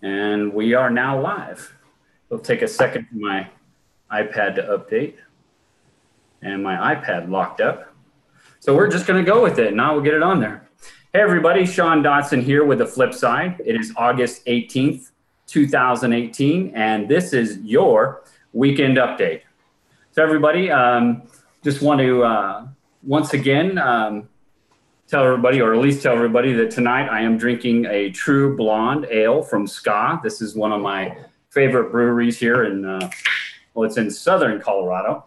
And we are now live. It'll take a second for my iPad to update. And my iPad locked up. So we're just going to go with it. Now we'll get it on there. Hey, everybody. Sean Dotson here with The Flip Side. It is August 18th, 2018. And this is your weekend update. So everybody, just want to once again tell everybody, or at least tell everybody, that tonight I am drinking a True Blonde Ale from Ska. This is one of my favorite breweries here in, well, it's in southern Colorado.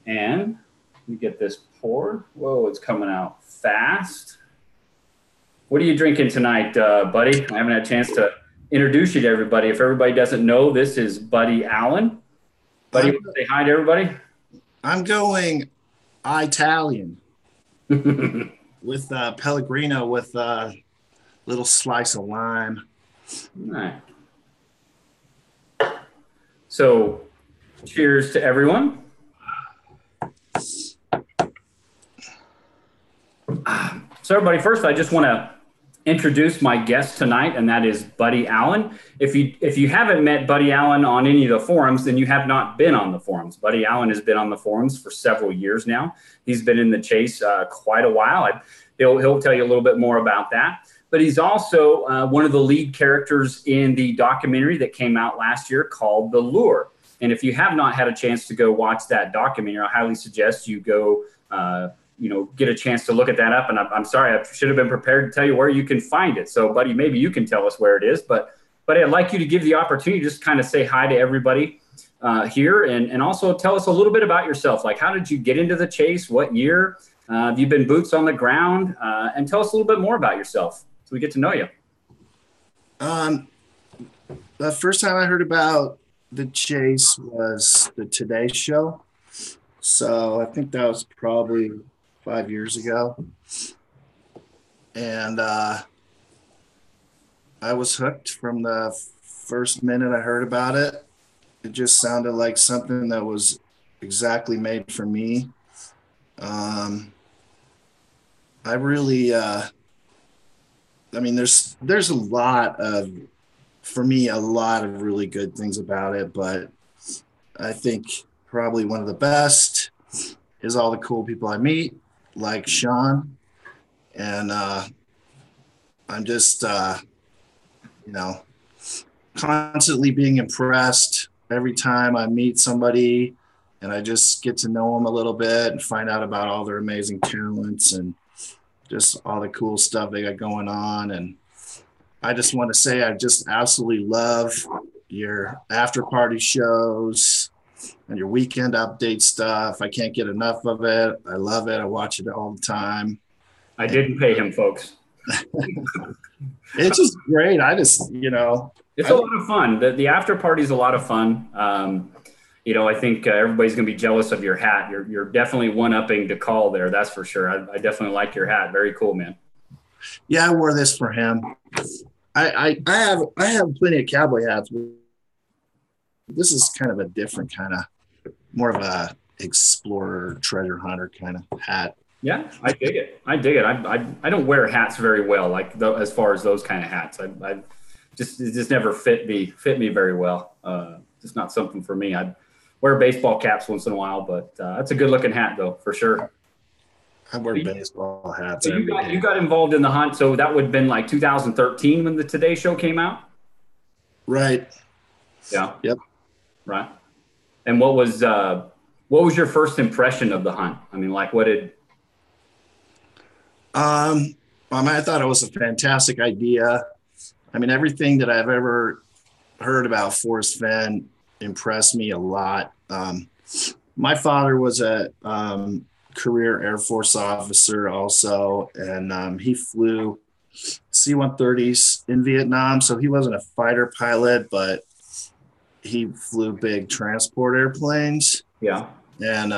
And let me get this poured. Whoa, it's coming out fast. What are you drinking tonight, buddy? I haven't had a chance to introduce you to everybody. If everybody doesn't know, this is Buddy Allen. Buddy, say hi to everybody. I'm going Italian with Pellegrino with a little slice of lime. All right. So, cheers to everyone. So, everybody, first, I just want to introduce my guest tonight, and that is Buddy Allen. If you haven't met Buddy Allen on any of the forums, then you have not been on the forums. Buddy Allen has been on the forums for several years now. He's been in the chase quite a while. He'll tell you a little bit more about that. But he's also one of the lead characters in the documentary that came out last year called The Lure. And if you have not had a chance to go watch that documentary, I highly suggest you go get a chance to look at that up. And I'm sorry, I should have been prepared to tell you where you can find it. So, buddy, maybe you can tell us where it is. But I'd like you to give the opportunity to just kind of say hi to everybody here and also tell us a little bit about yourself. Like, how did you get into the chase? What year? Have you been boots on the ground? And tell us a little bit more about yourself so we get to know you. The first time I heard about the chase was the Today Show. So I think that was probably 5 years ago. And I was hooked from the first minute I heard about it. It just sounded like something that was exactly made for me. I really, there's a lot of, for me, a lot of really good things about it, but I think probably one of the best is all the cool people I meet, like Sean. And I'm just, constantly being impressed every time I meet somebody, and I just get to know them a little bit and find out about all their amazing talents and just all the cool stuff they got going on. And I just want to say I just absolutely love your after party shows and your weekend update stuff. I can't get enough of it. I love it. I watch it all the time. I didn't pay him, folks. It's just great. It's a lot of fun. The after party is a lot of fun. I think everybody's going to be jealous of your hat. You're definitely one-upping DeCall there. That's for sure. I definitely like your hat. Very cool, man. Yeah, I wore this for him. I have plenty of cowboy hats. This is kind of a different kind of, more of a explorer, treasure hunter kind of hat. Yeah, I dig it. I don't wear hats very well, as far as those kind of hats. It just never fit me very well. Just not something for me. I wear baseball caps once in a while, but that's a good looking hat though, for sure. I wear baseball hats. So you got involved in the hunt. So that would have been like 2013 when the Today Show came out. Right. Yeah. Yep. Right. And what was your first impression of the hunt? I mean, like, what did? I thought it was a fantastic idea. I mean, everything that I've ever heard about Forrest Fenn impressed me a lot. My father was a career Air Force officer also, and he flew C-130s in Vietnam. So he wasn't a fighter pilot, but he flew big transport airplanes. Yeah. And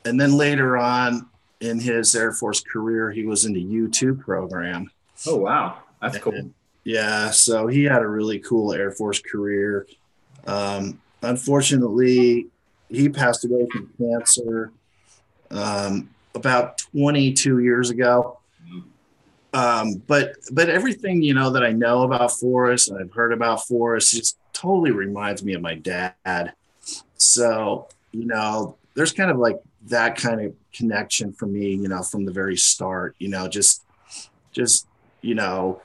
then later on in his Air Force career, he was in the U-2 program. Oh, wow. That's cool. Yeah. So he had a really cool Air Force career. Unfortunately, he passed away from cancer about 22 years ago. But everything, you know, that I know about Forrest and I've heard about Forrest just totally reminds me of my dad. So, you know, there's kind of like that kind of connection for me, you know, from the very start, you know, just, you know,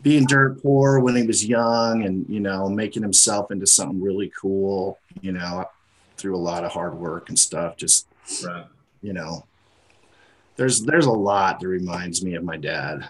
being dirt poor when he was young and, you know, making himself into something really cool, you know, through a lot of hard work and stuff. Just, Right. you know, there's a lot that reminds me of my dad.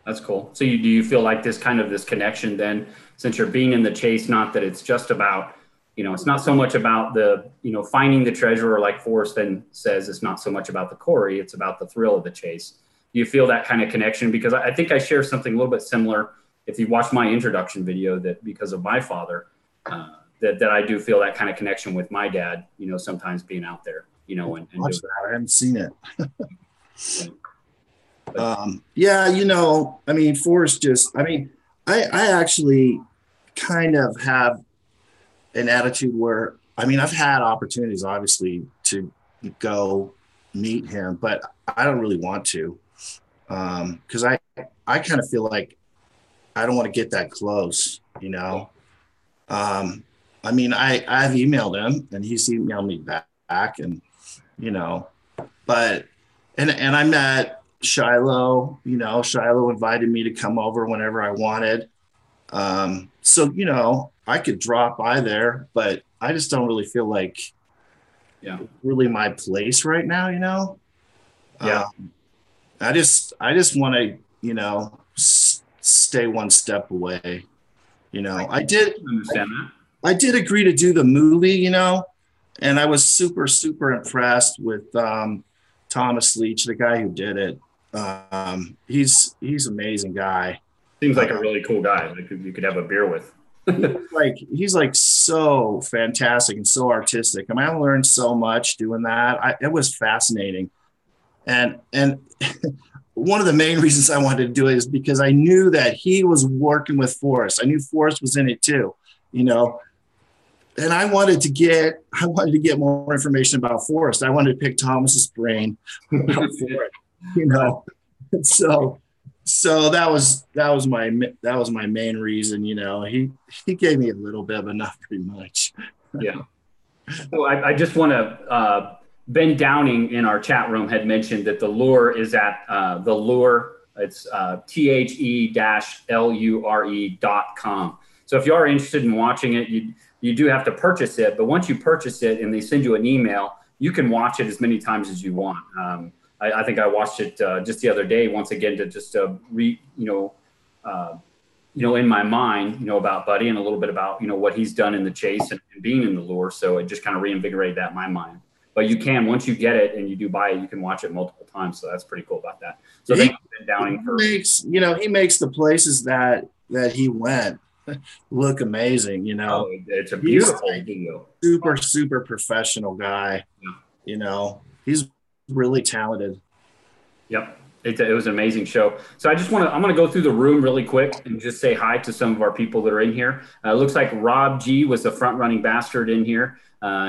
That's cool. So do you feel like this connection then, since you're being in the chase, not that it's just about, it's not so much about the, finding the treasure, or like Forrest then says, it's not so much about the quarry, it's about the thrill of the chase. Do you feel that kind of connection? Because I think I share something a little bit similar. If you watch my introduction video, that because of my father, that I do feel that kind of connection with my dad, sometimes being out there, and Watch doing that. I haven't seen it. it. Yeah, you know, I mean, Forrest just, I mean, I actually kind of have an attitude where, I mean, I've had opportunities, obviously, to go meet him, but I don't really want to, because I kind of feel like I don't want to get that close, you know. I mean, I've emailed him and he's emailed me back, and you know, but and I met Shiloh. You know, Shiloh invited me to come over whenever I wanted. So you know, I could drop by there, but I just don't really feel like Yeah. really my place right now. You know, Yeah. I just want to, you know, stay one step away. You know, Understand that. I did agree to do the movie, you know, and I was super, super impressed with Thomas Leach, the guy who did it. He's an amazing guy. Seems like a really cool guy that you could have a beer with. He's like so fantastic and so artistic. I mean, I learned so much doing that. It was fascinating, and one of the main reasons I wanted to do it is because I knew that he was working with Forrest. I knew Forrest was in it too, you know. And I wanted to get more information about Forrest. I wanted to pick Thomas's brain about Forrest, you know. So that was my main reason, you know. He gave me a little bit of enough, pretty much. Yeah. So I just want to, Ben Downing in our chat room had mentioned that the lure is at the lure. It's THE-LURE.com. So if you are interested in watching it, you do have to purchase it. But once you purchase it and they send you an email, you can watch it as many times as you want. I think I watched it just the other day, once again, to just in my mind, about Buddy and a little bit about, what he's done in the chase and being in the lure. So it just kind of reinvigorated that in my mind. But you can, once you get it and you do buy it, you can watch it multiple times. So that's pretty cool about that. So thank you, Downing, for he makes the places that he went look amazing, you know. Oh, it's a beautiful video. Super, super professional guy. Yeah. You know, he's really talented. Yep. It was an amazing show. So I'm going to go through the room really quick and just say hi to some of our people that are in here. It looks like Rob G was the front running bastard in here.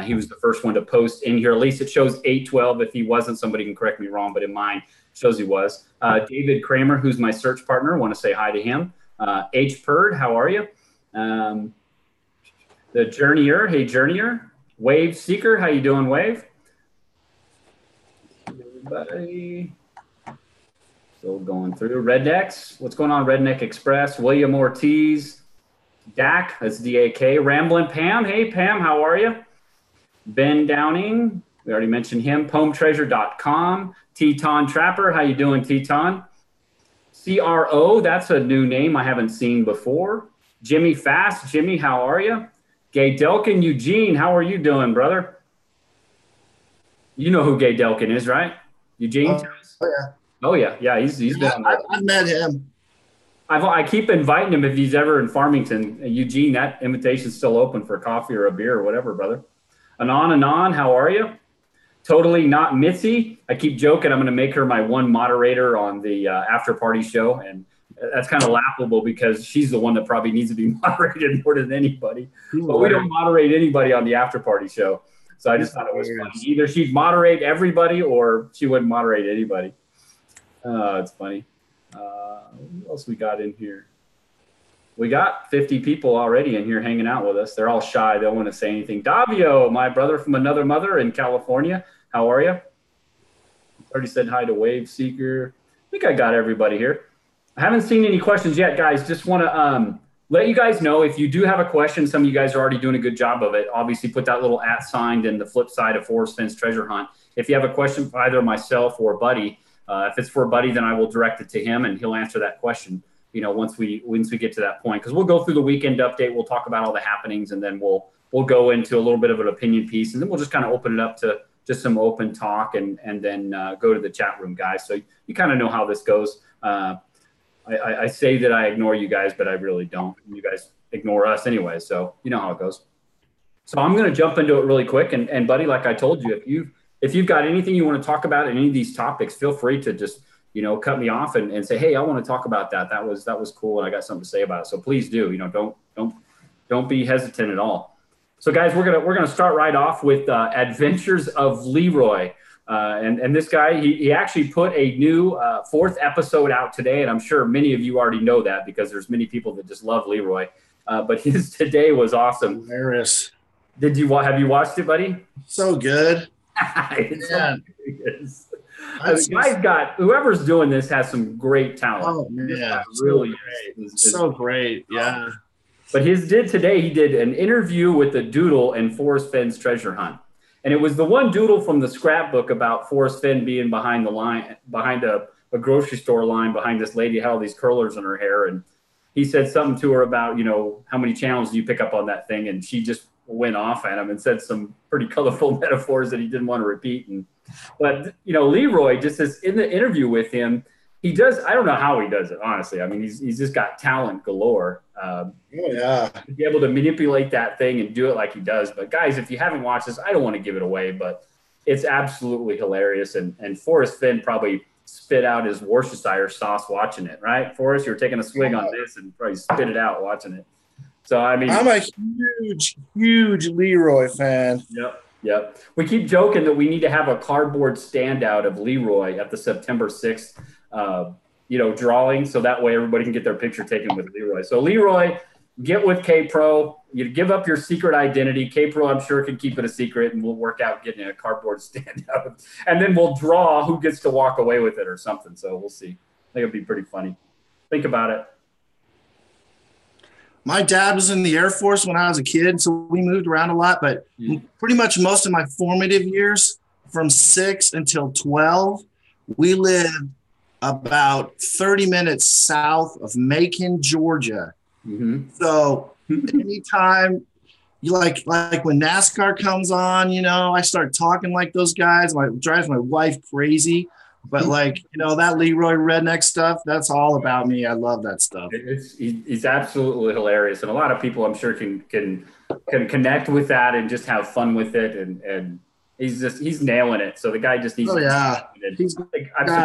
He was the first one to post in here. At least it shows 812. If he wasn't, somebody can correct me wrong, but in mine it shows he was. David Kramer, who's my search partner, I want to say hi to him. H. Purd, how are you? The Journeyer, hey Journeyer. Wave Seeker, how you doing, Wave? Everybody. Still going through. Rednecks, what's going on, Redneck Express? William Ortiz. Dak, that's D-A-K. Ramblin' Pam, hey Pam, how are you? Ben Downing, we already mentioned him. PoemTreasure.com. Teton Trapper, how you doing, Teton? CRO, that's a new name I haven't seen before. Jimmy Fast, Jimmy, how are you? Gay Delkin, Eugene, how are you doing, brother? You know who Gay Delkin is, right? Eugene? Oh yeah, he's been. I've met him. I keep inviting him if he's ever in Farmington. Eugene, that invitation's still open for coffee or a beer or whatever, brother. Anon, how are you? Totally Not Mitzi. I keep joking I'm going to make her my one moderator on the after party show, and that's kind of laughable because she's the one that probably needs to be moderated more than anybody. But we don't moderate anybody on the after party show. So I just thought it was funny. Either she'd moderate everybody or she wouldn't moderate anybody. It's funny. Who else we got in here? We got 50 people already in here hanging out with us. They're all shy. They don't want to say anything. Davio, my brother from another mother in California. How are you? Already said hi to Wave Seeker. I think I got everybody here. I haven't seen any questions yet, guys. Just want to let you guys know if you do have a question. Some of you guys are already doing a good job of it. Obviously, put that little @ sign in the flip side of Forrest Fenn's treasure hunt. If you have a question for either myself or Buddy, if it's for Buddy, then I will direct it to him and he'll answer that question. Once we get to that point, because we'll go through the weekend update, we'll talk about all the happenings, and then we'll go into a little bit of an opinion piece, and then we'll just kind of open it up to just some open talk, and then go to the chat room, guys. So you kind of know how this goes. I say that I ignore you guys, but I really don't. You guys ignore us anyway, so you know how it goes. So I'm going to jump into it really quick, and Buddy, like I told you, if you've got anything you want to talk about in any of these topics, feel free to just cut me off and say, hey, I want to talk about that. That was cool, and I got something to say about it. So please do. Don't be hesitant at all. So guys, we're gonna start right off with Adventures of Leroy. And this guy, he actually put a new 4th episode out today, and I'm sure many of you already know that because there's many people that just love Leroy. But his today was awesome. Hilarious. Have you watched it, buddy? So good. Yeah. Whoever's doing this has some great talent. Oh man, really so great. Yeah. But he did an interview with the doodle in Forrest Fenn's treasure hunt. And it was the one doodle from the scrapbook about Forrest Fenn being behind the line, behind a grocery store line, behind this lady who had all these curlers in her hair. And he said something to her about, how many channels do you pick up on that thing? And she just went off at him and said some pretty colorful metaphors that he didn't want to repeat. But Leroy, just as in the interview with him, he does, I don't know how he does it, honestly. I mean, he's just got talent galore. Yeah. To be able to manipulate that thing and do it like he does. But guys, if you haven't watched this, I don't want to give it away, but it's absolutely hilarious. And Forrest Fenn probably spit out his Worcestershire sauce watching it, right? Forrest, you were taking a swig on this and probably spit it out watching it. So, I mean, I'm a huge Leroy fan. Yep. We keep joking that we need to have a cardboard standout of Leroy at the September 6th, drawing. So that way everybody can get their picture taken with Leroy. So Leroy, get with K-Pro. You give up your secret identity. K-Pro, I'm sure, can keep it a secret, and we'll work out getting a cardboard standout. And then we'll draw who gets to walk away with it or something. So we'll see. I think it'd be pretty funny. Think about it. My dad was in the Air Force when I was a kid, so we moved around a lot. But pretty much most of my formative years, from 6 until 12, we lived about 30 minutes south of Macon, Georgia. Mm-hmm. So anytime you like when NASCAR comes on, I start talking like those guys. It drives my wife crazy. But that Leroy redneck stuff, that's all about me. I love that stuff. He's absolutely hilarious. And a lot of people, I'm sure, can connect with that and just have fun with it. And he's nailing it. So the guy just needs he's got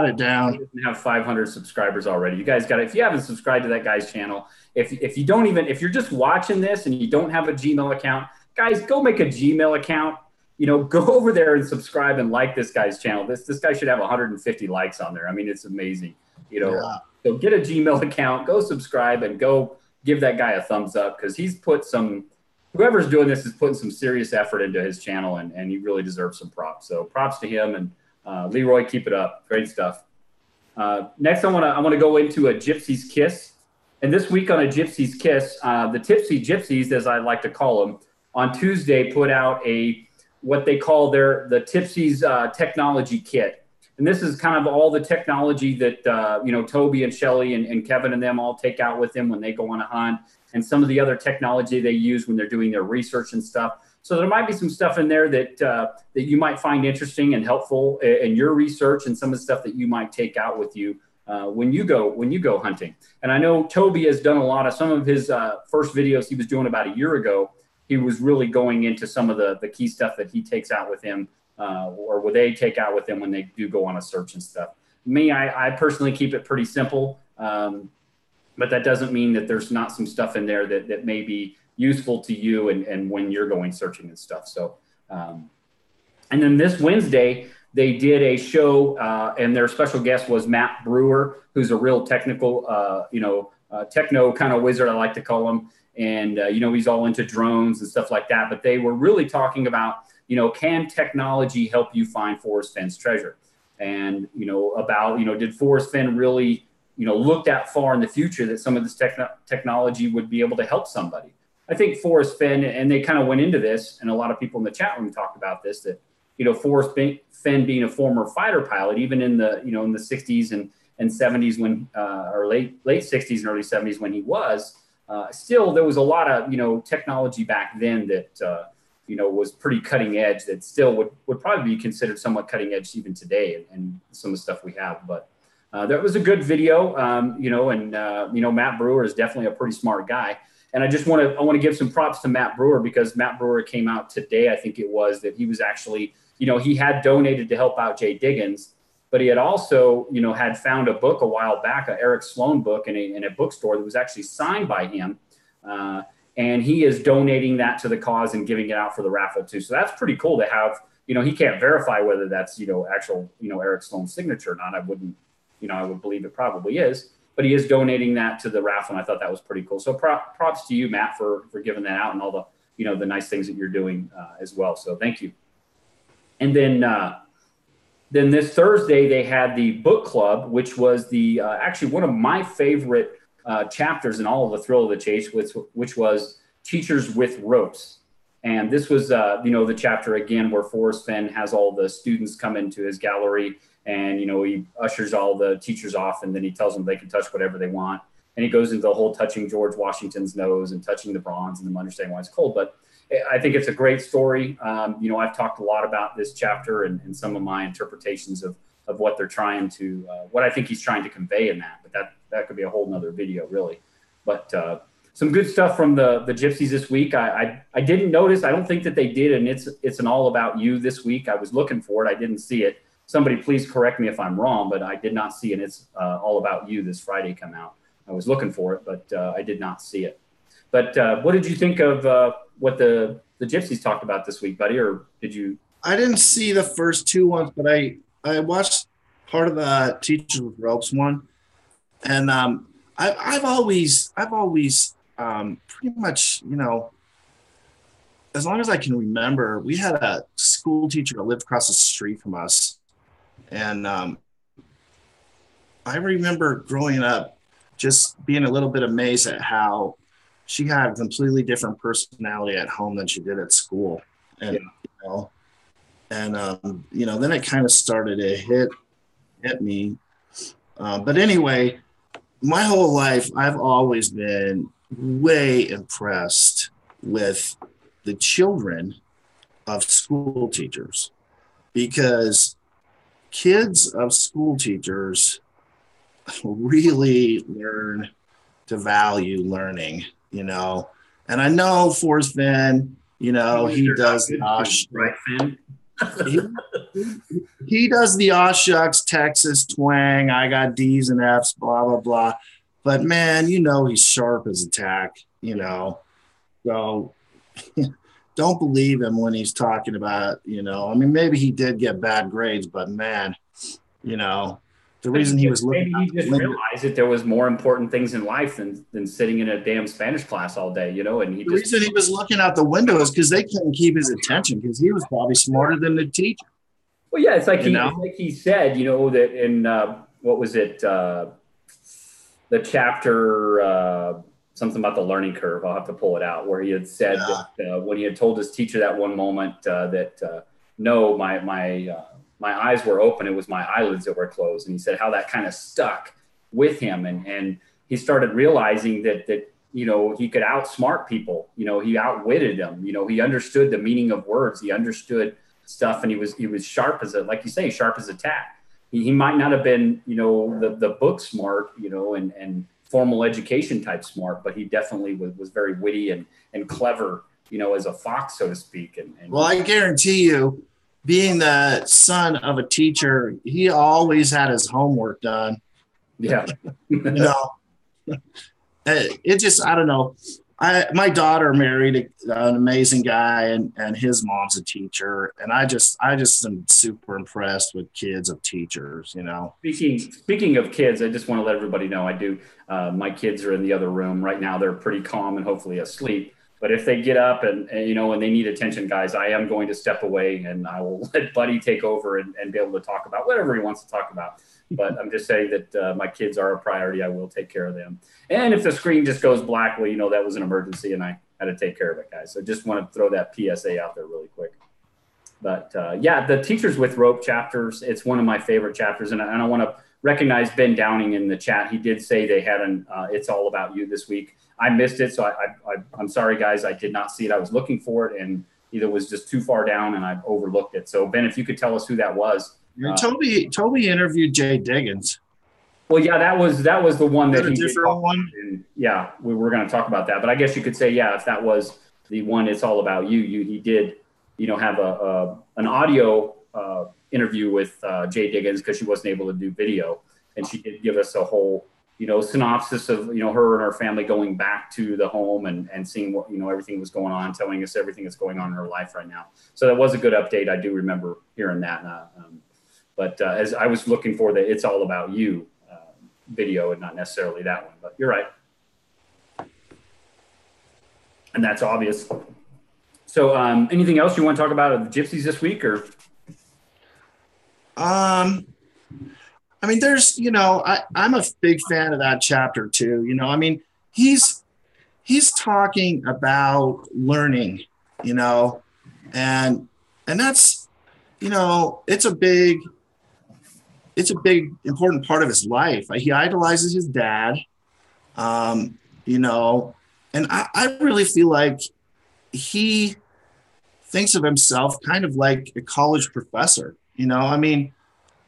it down. He doesn't have 500 subscribers already. You guys got it. If you haven't subscribed to that guy's channel, if you're just watching this and you don't have a Gmail account, guys, go make a Gmail account. Go over there and subscribe and like this guy's channel. This guy should have 150 likes on there. I mean, it's amazing. So get a Gmail account, go subscribe, and go give that guy a thumbs up, because whoever's doing this is putting some serious effort into his channel, and he really deserves some props. So props to him, and Leroy, keep it up. Great stuff. Next, I want to go into a Gypsy's Kiss. And this week on a Gypsy's Kiss, the Tipsy Gypsies, as I like to call them, on Tuesday put out what they call the Tipsy's technology kit. And this is kind of all the technology that, Toby and Shelly and Kevin and them all take out with them when they go on a hunt, and some of the other technology they use when they're doing their research and stuff. So there might be some stuff in there that you might find interesting and helpful in your research, and some of the stuff that you might take out with you when you go hunting. And I know Toby has done a lot of some of his first videos he was doing about a year ago. He was really going into some of the key stuff that he takes out with him, or what they take out with him when they do go on a search and stuff. Me, I personally keep it pretty simple, but that doesn't mean that there's not some stuff in there that may be useful to you and when you're going searching and stuff. So, and then this Wednesday, they did a show, and their special guest was Matt Brewer, who's a real technical, techno kind of wizard, I like to call him. And, he's all into drones and stuff like that. But they were really talking about, can technology help you find Forrest Fenn's treasure? And, did Forrest Fenn really, look that far in the future that some of this technology would be able to help somebody? I think Forrest Fenn, and they kind of went into this, and a lot of people in the chat room talked about this, that, Forrest Fenn being a former fighter pilot, even in the, in the 60s and 70s when, or late 60s and early 70s when he was, still there was a lot of, technology back then that, was pretty cutting edge, that still would probably be considered somewhat cutting edge even today, and some of the stuff we have. But that was a good video, Matt Brewer is definitely a pretty smart guy. And I want to give some props to Matt Brewer, because Matt Brewer came out today, I think it was, that he was actually, he had donated to help out Jay Diggins, but he had also, had found a book a while back, an Eric Sloan book in a bookstore that was actually signed by him. And he is donating that to the cause and giving it out for the raffle too. So that's pretty cool to have, he can't verify whether that's, actual, Eric Sloan's signature or not. I wouldn't, I would believe it probably is, but he is donating that to the raffle. And I thought that was pretty cool. So props to you, Matt, for giving that out, and all the, the nice things that you're doing as well. So thank you. And then this Thursday, they had the book club, which was the actually one of my favorite chapters in all of the Thrill of the Chase, which was Teachers with Ropes. And this was, the chapter, again, where Forrest Fenn has all the students come into his gallery, and, he ushers all the teachers off, and then he tells them they can touch whatever they want. And he goes into the whole touching George Washington's nose and touching the bronze and them understanding why it's cold. But I think it's a great story. I've talked a lot about this chapter and some of my interpretations of what they're trying to, what I think he's trying to convey in that. But that could be a whole nother video, really. But some good stuff from the Gypsies this week. I didn't notice. I don't think that they did, and it's an All About You this week. I was looking for it. I didn't see it. Somebody please correct me if I'm wrong, but I did not see it. It's All About You this Friday come out. I was looking for it, but I did not see it. But what did you think of what the Gypsies talked about this week, buddy? Or did you? I didn't see the first two ones, but I watched part of the Teachers with Ropes one, and I've always pretty much, as long as I can remember, we had a school teacher that lived across the street from us, and I remember growing up just being a little bit amazed at how she had a completely different personality at home than she did at school. And, then it kind of started to hit me. But anyway, my whole life, I've always been way impressed with the children of school teachers, because kids of school teachers really learn to value learning, and I know Forrest Fenn, he does the right, Fenn? he does the aw shucks Texas twang. I got D's and F's, blah, blah, blah. But man, he's sharp as a tack, so don't believe him when he's talking about, maybe he did get bad grades, but man, the reason he was looking maybe he just realized that there was more important things in life than sitting in a damn Spanish class all day, and the reason he was looking out the window is because they couldn't keep his attention, because he was probably smarter than the teacher. Well, yeah, it's like he said, that in what was it, the chapter something about the learning curve. I'll have to pull it out, where he had said that when he had told his teacher that one moment that no, my eyes were open. It was my eyelids that were closed. And he said how that kind of stuck with him. And he started realizing that he could outsmart people. He outwitted them. He understood the meaning of words. He understood stuff. And he was sharp like you say, sharp as a tack. He might not have been, the book smart, and formal education type smart, but he definitely was very witty and clever, as a fox, so to speak. And well, I guarantee you, being the son of a teacher, he always had his homework done. Yeah. It just, I don't know. My daughter married an amazing guy, and his mom's a teacher, and I just am super impressed with kids of teachers. Speaking of kids, I just want to let everybody know I do. My kids are in the other room right now. They're pretty calm and hopefully asleep. But if they get up and they need attention, guys, I am going to step away and I will let Buddy take over and be able to talk about whatever he wants to talk about. But I'm just saying that my kids are a priority. I will take care of them. And if the screen just goes black, well, that was an emergency and I had to take care of it, guys. So just want to throw that PSA out there really quick. But yeah, the Teachers with Rope chapters, it's one of my favorite chapters. And I want to recognize Ben Downing in the chat. He did say they had an It's All About You this week. I missed it, so I'm sorry, guys. I did not see it. I was looking for it, and either was just too far down, and I overlooked it. So, Ben, if you could tell us who that was. Toby interviewed Jay Diggins. Well, yeah, that was the one that he did talk one. And, yeah, we were going to talk about that, but I guess you could say, yeah, if that was the one, It's All About You. He did, have an audio interview with Jay Diggins because she wasn't able to do video, and she did give us a whole synopsis of, her and her family going back to the home and seeing what, everything was going on, telling us everything that's going on in her life right now. So that was a good update. I do remember hearing that. But as I was looking for the It's All About You video and not necessarily that one, but you're right. And that's obvious. So anything else you want to talk about of the Gypsies this week or? There's, I'm a big fan of that chapter too. He's talking about learning, and that's, it's a big important part of his life. He idolizes his dad, and I really feel like he thinks of himself kind of like a college professor,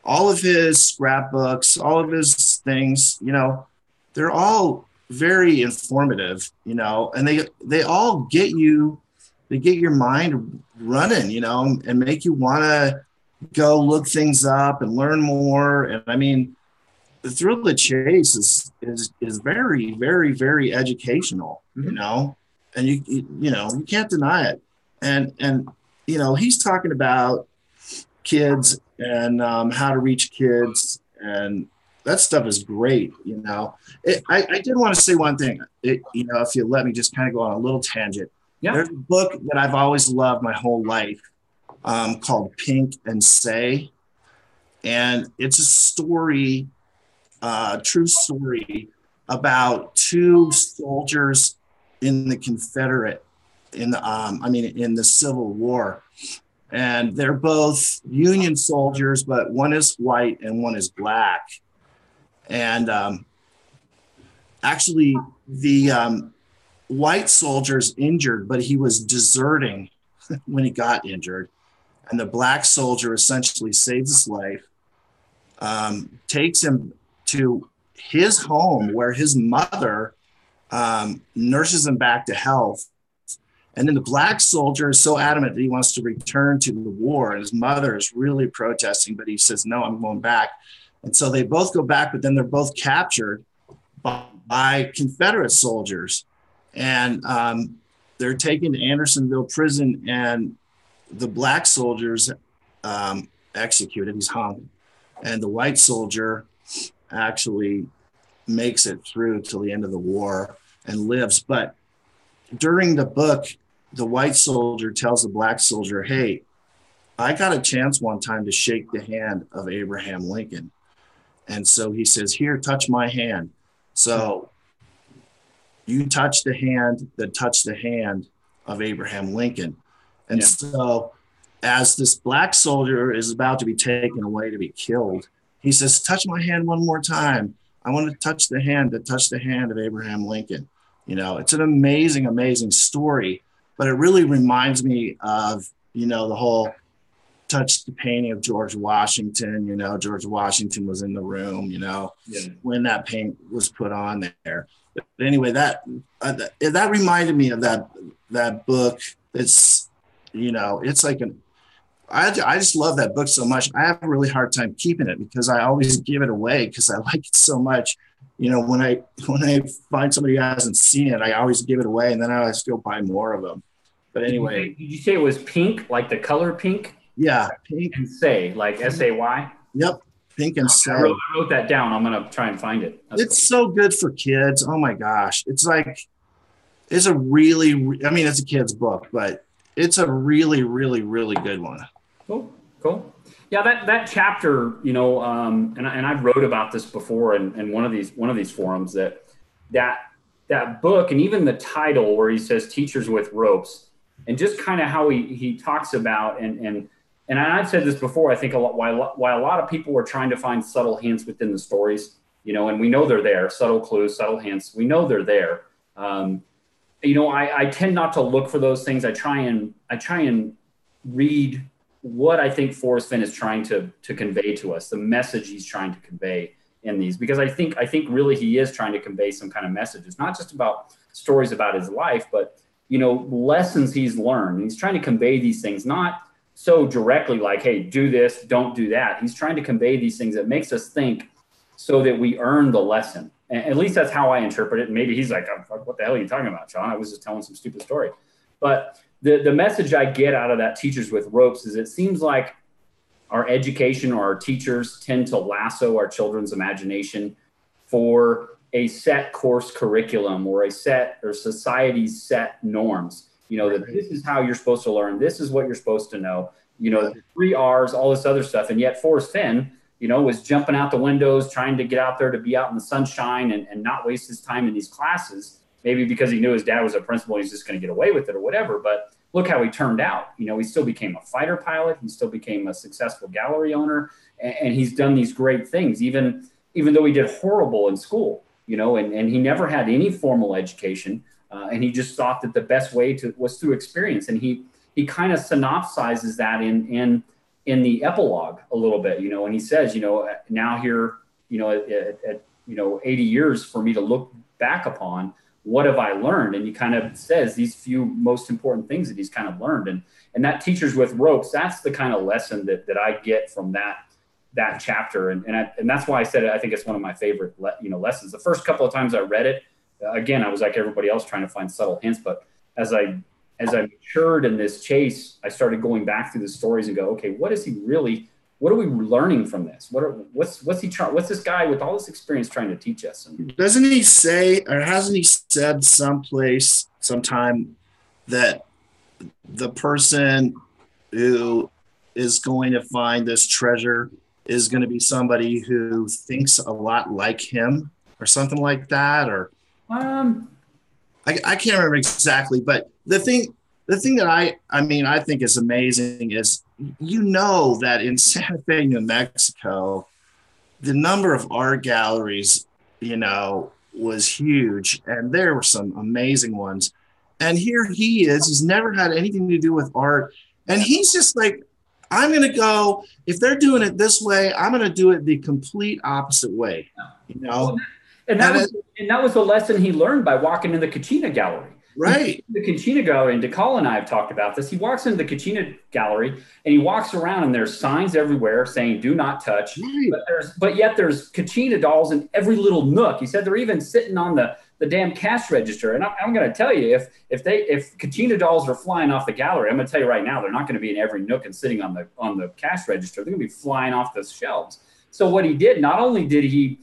all of his scrapbooks, all of his things, they're all very informative, and they all get your mind running, and make you want to go look things up and learn more. And the thrill of the chase is very, very, very educational, and you can't deny it. And he's talking about kids and how to reach kids, and that stuff is great. I did want to say one thing, if you let me just kind of go on a little tangent. Yeah. There's a book that I've always loved my whole life called Pink and Say, and it's a story, true story about two soldiers in the in the Civil War. And they're both Union soldiers, but one is white and one is black. And actually, the white soldier's injured, but he was deserting when he got injured. And the black soldier essentially saves his life, takes him to his home where his mother nurses him back to health. And then the black soldier is so adamant that he wants to return to the war. And his mother is really protesting, but he says, no, I'm going back. And so they both go back, but then they're both captured by Confederate soldiers. And they're taken to Andersonville prison, and the black soldier's executed. He's hung. And the white soldier actually makes it through till the end of the war and lives. But during the book, the white soldier tells the black soldier, hey, I got a chance one time to shake the hand of Abraham Lincoln. And so he says, here, touch my hand. So you touch the hand that touched the hand of Abraham Lincoln. And so as this black soldier is about to be taken away to be killed, he says, touch my hand one more time. I want to touch the hand that touched the hand of Abraham Lincoln. It's an amazing, amazing story, but it really reminds me of, the whole touch the painting of George Washington. George Washington was in the room, when that paint was put on there. But anyway, that reminded me of that book. It's, it's like I just love that book so much. I have a really hard time keeping it because I always give it away because I like it so much. when I find somebody who hasn't seen it, I always give it away, and then I always go buy more of them. But anyway, Did you say it was pink, like the color pink? yeah, Pink. And say, like SAY? Yep, Pink and I Say. wrote that down. I'm going to try and find it. That's It's so good for kids. Oh my gosh, it's a really, I mean, it's a kid's book, but it's a really, really, really good one. cool. Cool. Yeah, that chapter, and I've wrote about this before in one of these forums that book, and even the title where he says teachers with ropes, and just kind of how he talks about and I've said this before. I think why a lot of people are trying to find subtle hints within the stories, and we know they're there, subtle clues, subtle hints. We know they're there. I tend not to look for those things. I try and read what I think Forrest Fenn is trying to convey to us, the message he's trying to convey in these, because I think really he is trying to convey some kind of message. It's not just about stories about his life, but lessons he's learned. He's trying to convey these things, not so directly like, hey, do this, don't do that. He's trying to convey these things that makes us think so that we earn the lesson. And at least that's how I interpret it. And maybe he's like, oh, what the hell are you talking about, Sean? I was just telling some stupid story. But the message I get out of that Teachers with Ropes is it seems like our education or our teachers tend to lasso our children's imagination for a set course curriculum or society's set norms. That this is how you're supposed to learn. This is what you're supposed to know. The 3 R's, all this other stuff. And yet Forrest Fenn, was jumping out the windows, trying to get out there to be out in the sunshine and not waste his time in these classes. Maybe because he knew his dad was a principal, he's just going to get away with it or whatever. But look how he turned out. He still became a fighter pilot. He still became a successful gallery owner. And he's done these great things, even though he did horrible in school, and he never had any formal education. And he just thought that the best way was through experience. And he kind of synopsizes that in the epilogue a little bit, and he says, now here, at 80 years for me to look back upon, what have I learned? And he kind of says these few most important things that he's kind of learned. And that Teachers with Ropes, that's the kind of lesson that I get from that chapter. And that's why I said I think it's one of my favorite, lessons. The first couple of times I read it, again, I was like everybody else trying to find subtle hints. But as I matured in this chase, I started going back through the stories and go, okay, what are we learning from this? What's this guy with all this experience trying to teach us? And doesn't he say, or hasn't he said sometime that the person who is going to find this treasure is going to be somebody who thinks a lot like him or something like that? Or I can't remember exactly, but the thing that I think is amazing is, that in Santa Fe, New Mexico, the number of art galleries, was huge, and there were some amazing ones. And here he is, he's never had anything to do with art. And he's just like, I'm going to go, if they're doing it this way, I'm going to do it the complete opposite way, And that was the lesson he learned by walking in the Kachina Gallery. Right. The Kachina Gallery, and DeCall and I have talked about this. He walks into the Kachina Gallery and he walks around and there's signs everywhere saying "Do not touch." Right. But yet there's Kachina dolls in every little nook. He said they're even sitting on the damn cash register. And I'm going to tell you, if Kachina dolls are flying off the gallery, I'm going to tell you right now, they're not going to be in every nook and sitting on the cash register. They're going to be flying off the shelves. So what he did, not only did he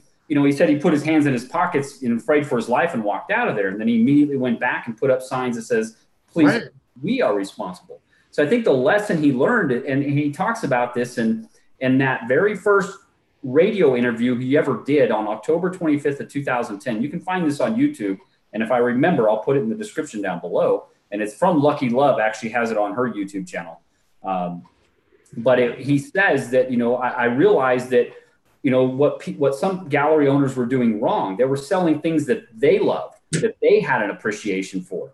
said he put his hands in his pockets, afraid for his life, and walked out of there. And then he immediately went back and put up signs that says, please, right, we are responsible. So I think the lesson he learned, and he talks about this in that very first radio interview he ever did on October 25th of 2010. You can find this on YouTube. And if I remember, I'll put it in the description down below. And it's from Lucky Love, actually has it on her YouTube channel. But he says that, I realized that, what some gallery owners were doing wrong. They were selling things that they loved, that they had an appreciation for.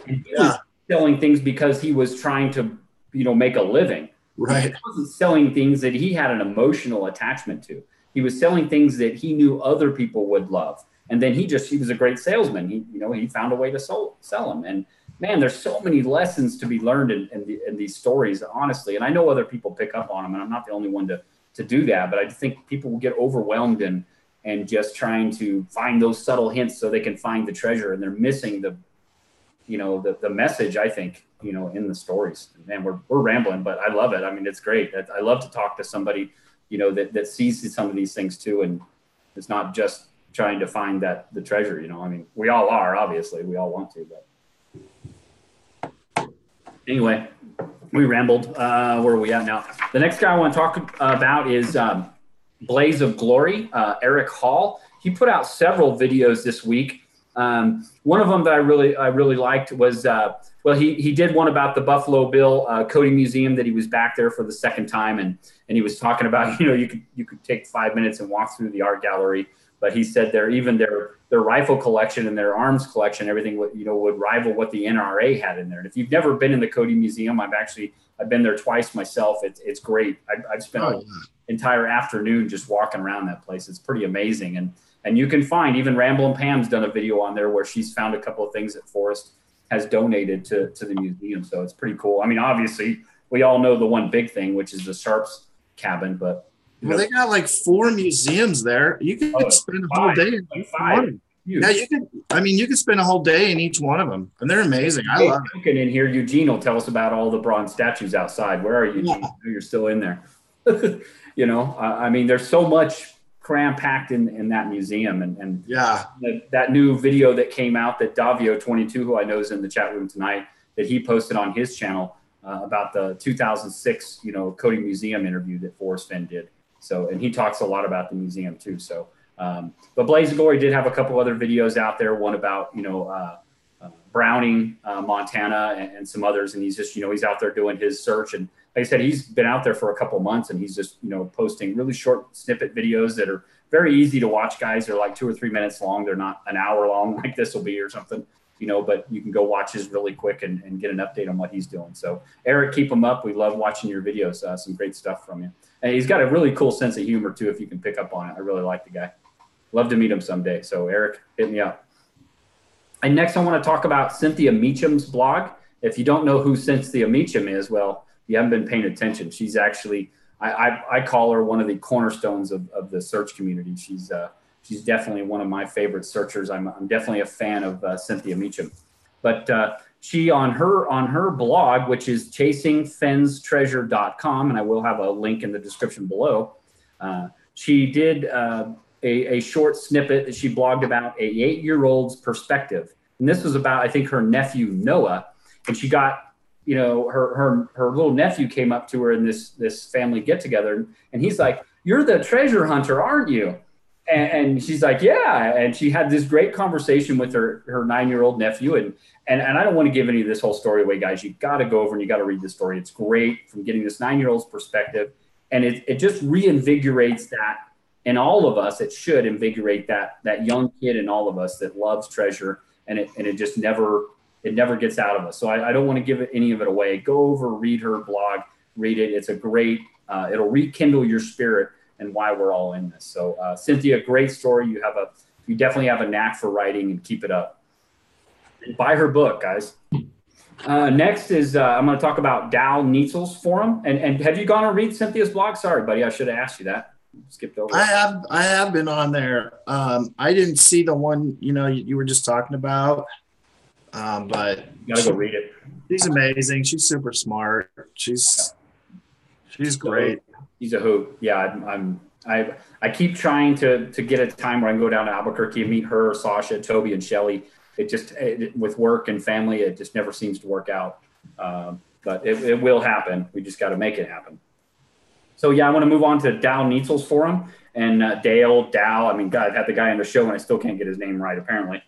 And he was selling things because he was trying to, make a living. Right. He wasn't selling things that he had an emotional attachment to. He was selling things that he knew other people would love. And then he was a great salesman. He found a way to sell them. And man, there's so many lessons to be learned in these stories, honestly. And I know other people pick up on them, and I'm not the only one to do that, but I think people will get overwhelmed and just trying to find those subtle hints so they can find the treasure, and they're missing the, the message, I think, in the stories. Man, we're rambling, but I love it. I mean, it's great. I love to talk to somebody, that sees some of these things too, and it's not just trying to find the treasure. I mean, we all are, obviously, we all want to, but anyway, we rambled. Where are we at now? The next guy I want to talk about is Blaze of Glory, Eric Hall. He put out several videos this week. One of them that I really liked was, he did one about the Buffalo Bill Cody Museum, that he was back there for the second time. And he was talking about, you could take 5 minutes and walk through the art gallery. But he said their rifle collection and their arms collection, everything would rival what the NRA had in there. And if you've never been in the Cody Museum, I've been there twice myself. It's great. I've spent an entire afternoon just walking around that place. It's pretty amazing. And you can find, even Ramblin' Pam's done a video on there where she's found a couple of things that Forrest has donated to the museum. So it's pretty cool. I mean, obviously, we all know the one big thing, which is the Sharps cabin, but well, they got like 4 museums there. You could spend a whole day in each one of them. Yeah, you could. I mean, you could spend a whole day in each one of them, and they're amazing. I love it. In here, Eugene will tell us about all the bronze statues outside. Where are you? Yeah. You're still in there. I mean, there's so much cram packed in that museum, and yeah, that new video that came out that Davio22, who I know is in the chat room tonight, that he posted on his channel about the 2006 Cody Museum interview that Forrest Fenn did. So, and he talks a lot about the museum too. So, but Blaze of Glory did have a couple other videos out there. One about Browning, Montana, and some others. And he's just he's out there doing his search. And like I said, he's been out there for a couple months, and he's just posting really short snippet videos that are very easy to watch. Guys, they're like 2 or 3 minutes long. They're not an hour long like this will be or something. But you can go watch his really quick and get an update on what he's doing. So Eric, keep him up. We love watching your videos. Some great stuff from you. And he's got a really cool sense of humor too, if you can pick up on it. I really like the guy. Love to meet him someday. So Eric, hit me up. And next I want to talk about Cynthia Meacham's blog. If you don't know who Cynthia Meacham is, well, you haven't been paying attention. She's actually, I call her one of the cornerstones of the search community. She's definitely one of my favorite searchers. I'm definitely a fan of Cynthia Meacham. But she on her blog, which is chasingfennstreasure.com, and I will have a link in the description below. She did a short snippet that she blogged about a 8-year-old's perspective, and this was about, I think, her nephew Noah, and she got her little nephew came up to her in this family get together, and he's like, "You're the treasure hunter, aren't you?" And she's like, "Yeah." And she had this great conversation with her 9-year-old nephew. And I don't want to give any of this whole story away, guys. You got to go over and you got to read the story. It's great from getting this 9-year-old's perspective. And it just reinvigorates that in all of us. It should invigorate that young kid in all of us that loves treasure. And it just never gets out of us. So I don't want to give any of it away. Go over, read her blog, read it. It's a great, it'll rekindle your spirit and why we're all in this. So Cynthia, great story. You definitely have a knack for writing, and keep it up. And buy her book, guys. Next is I'm going to talk about Dal Neitzel's forum. And have you gone and read Cynthia's blog? Sorry, buddy, I should have asked you that. Skipped over. I have been on there. I didn't see the one you were just talking about, but you gotta go read it. She's amazing. She's super smart. She's great. He's a hoot. Yeah, I keep trying to get a time where I can go down to Albuquerque and meet her, Sasha, Toby, and Shelly. With work and family, it just never seems to work out. But it will happen. We just got to make it happen. So yeah, I want to move on to Dal Neitzel's forum and Dow. I mean, God, I've had the guy on the show and I still can't get his name right. Apparently,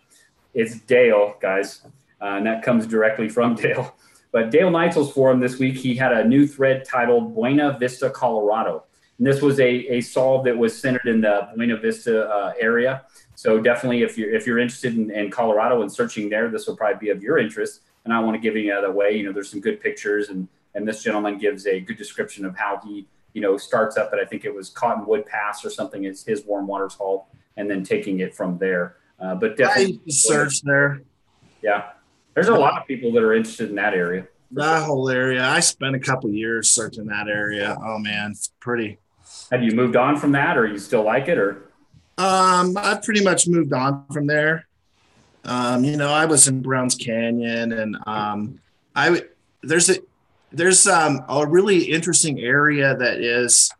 it's Dale, guys, and that comes directly from Dale. But Dale Neitzel's forum this week, he had a new thread titled Buena Vista, Colorado. And this was a solve that was centered in the Buena Vista area. So definitely if you're interested in Colorado and searching there, this will probably be of your interest. And I want to give you that way. There's some good pictures, and this gentleman gives a good description of how he, starts up at, I think it was Cottonwood Pass or something, is his warm waters halt, and then taking it from there. But definitely search there. Yeah. There's a lot of people that are interested in that area. That whole area. I spent a couple of years searching that area. Oh man, it's pretty. Have you moved on from that, or you still like it, or? I've pretty much moved on from there. I was in Browns Canyon, and I there's a a really interesting area that is